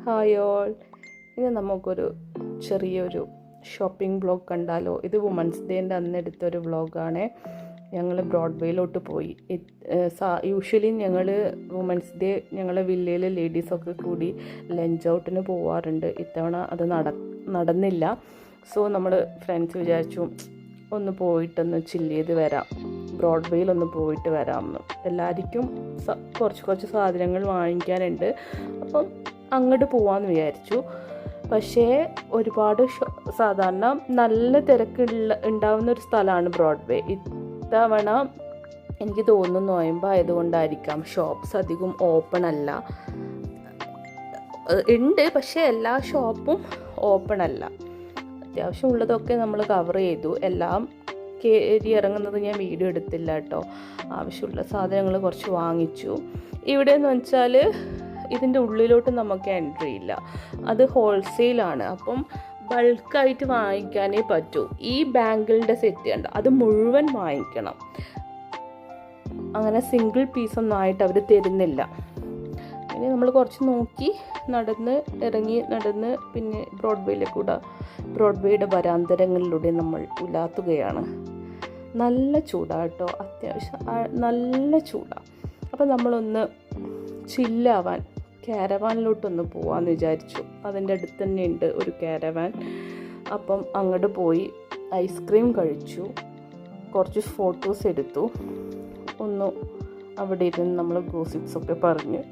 Hi all. ഇനി നമുക്കൊരു ചെറിയൊരു ഷോപ്പിംഗ് വ്ളോഗ് കണ്ടാലോ? ഇത് വുമൻസ് ഡേൻ്റെ അന്ന് എടുത്തൊരു വ്ളോഗാണ്. ഞങ്ങൾ ബ്രോഡ്വേയിലോട്ട് പോയി. യൂഷ്വലി ഞങ്ങൾ വുമൻസ് ഡേ ഞങ്ങളെ വില്ലയിലെ ലേഡീസൊക്കെ കൂടി ലഞ്ച് ഔട്ടിന് പോവാറുണ്ട്. ഇത്തവണ അത് നടന്നില്ല. സോ നമ്മൾ ഫ്രണ്ട്സ് വിചാരിച്ചു ഒന്ന് പോയിട്ടൊന്ന് ചില്ല് ചെയ്ത് വരാം, ബ്രോഡ്വേയിലൊന്ന് പോയിട്ട് വരാമെന്ന്. എല്ലാവർക്കും കുറച്ച് സാധനങ്ങൾ വാങ്ങിക്കാനുണ്ട്. അപ്പം അങ്ങോട്ട് പോവാമെന്ന് വിചാരിച്ചു. പക്ഷേ ഒരുപാട് സാധാരണ നല്ല ഉണ്ടാവുന്ന ഒരു സ്ഥലമാണ് ബ്രോഡ്വേ. ഇത്തവണ എനിക്ക് തോന്നുന്നു നോയമ്പ് ആയതുകൊണ്ടായിരിക്കാം ഷോപ്സ് അധികം ഓപ്പൺ അല്ല. ഉണ്ട്, പക്ഷേ എല്ലാ ഷോപ്പും ഓപ്പൺ അല്ല. അത്യാവശ്യം ഉള്ളതൊക്കെ നമ്മൾ കവർ ചെയ്തു. എല്ലാം കയറി ഇറങ്ങുന്നത് ഞാൻ വീഡിയോ എടുത്തില്ല കേട്ടോ. ആവശ്യമുള്ള സാധനങ്ങൾ കുറച്ച് വാങ്ങിച്ചു. ഇവിടെ എന്ന് വെച്ചാൽ ഇതിൻ്റെ ഉള്ളിലോട്ട് നമുക്ക് എൻട്രി ഇല്ല, അത് ഹോൾസെയിലാണ്. അപ്പം ബൾക്കായിട്ട് വാങ്ങിക്കാനേ പറ്റൂ. ഈ ബാങ്കിളിൻ്റെ സെറ്റ് ഉണ്ട്, അത് മുഴുവൻ വാങ്ങിക്കണം. അങ്ങനെ സിംഗിൾ പീസൊന്നും ആയിട്ട് അവർ തരുന്നില്ല. ഇനി നമ്മൾ കുറച്ച് നോക്കി നടന്ന് പിന്നെ ബ്രോഡ്വേയുടെ വരാന്തരങ്ങളിലൂടെ നമ്മൾ ഉലാത്തുകയാണ്. നല്ല ചൂടാണ് കേട്ടോ, അത്യാവശ്യം നല്ല ചൂടാണ്. അപ്പം നമ്മളൊന്ന് ചില്ലാവാൻ കാരവാനിലോട്ടൊന്ന് പോവാമെന്ന് വിചാരിച്ചു. അതിൻ്റെ അടുത്ത് തന്നെ ഉണ്ട് ഒരു കാരവാൻ. അപ്പം അങ്ങോട്ട് പോയി ഐസ്ക്രീം കഴിച്ചു, കുറച്ച് ഫോട്ടോസ് എടുത്തു. ഒന്ന് അവിടെ ഇരുന്ന് നമ്മൾ ഗോസിപ്സൊക്കെ പറഞ്ഞ്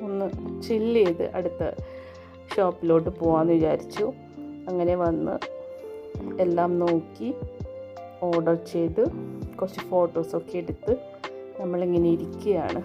ഒന്ന് ചില്ല് ചെയ്ത് അടുത്ത ഷോപ്പിലോട്ട് പോകാമെന്ന് വിചാരിച്ചു. അങ്ങനെ വന്ന് എല്ലാം നോക്കി ഓർഡർ ചെയ്ത് കുറച്ച് ഫോട്ടോസൊക്കെ എടുത്ത് നമ്മളിങ്ങനെ ഇരിക്കുകയാണ്.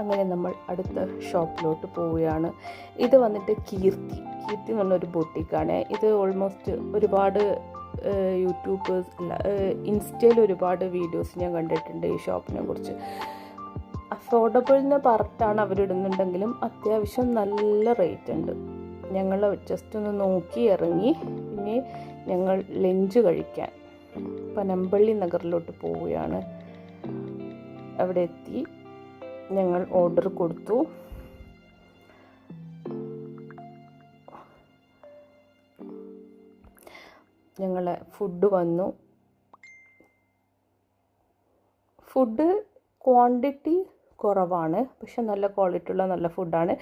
അങ്ങനെ നമ്മൾ അടുത്ത ഷോപ്പിലോട്ട് പോവുകയാണ്. ഇത് വന്നിട്ട് കീർത്തി എന്ന് പറഞ്ഞൊരു ബൊട്ടിക്കാണ്. ഇത് ഓൾമോസ്റ്റ് ഒരുപാട് യൂട്യൂബേഴ്സ് ഇൻസ്റ്റയിൽ ഒരുപാട് വീഡിയോസ് ഞാൻ കണ്ടിട്ടുണ്ട് ഈ ഷോപ്പിനെ കുറിച്ച്. അഫോർഡബിളിന് പറഞ്ഞിട്ടാണ് അവരിടുന്നുണ്ടെങ്കിലും അത്യാവശ്യം നല്ല റേറ്റ് ഉണ്ട്. ഞങ്ങൾ ജസ്റ്റ് ഒന്ന് നോക്കി ഇറങ്ങി. പിന്നെ ഞങ്ങൾ ലഞ്ച് കഴിക്കാൻ പനമ്പള്ളി നഗറിലോട്ട് പോവുകയാണ്. അവിടെ എത്തി ഞങ്ങൾ ഓർഡർ കൊടുത്തു. ഞങ്ങളെ ഫുഡ് വന്നു. ഫുഡ് ക്വാണ്ടിറ്റി കുറവാണ്, പക്ഷെ നല്ല ക്വാളിറ്റി ഉള്ള നല്ല ഫുഡാണ്.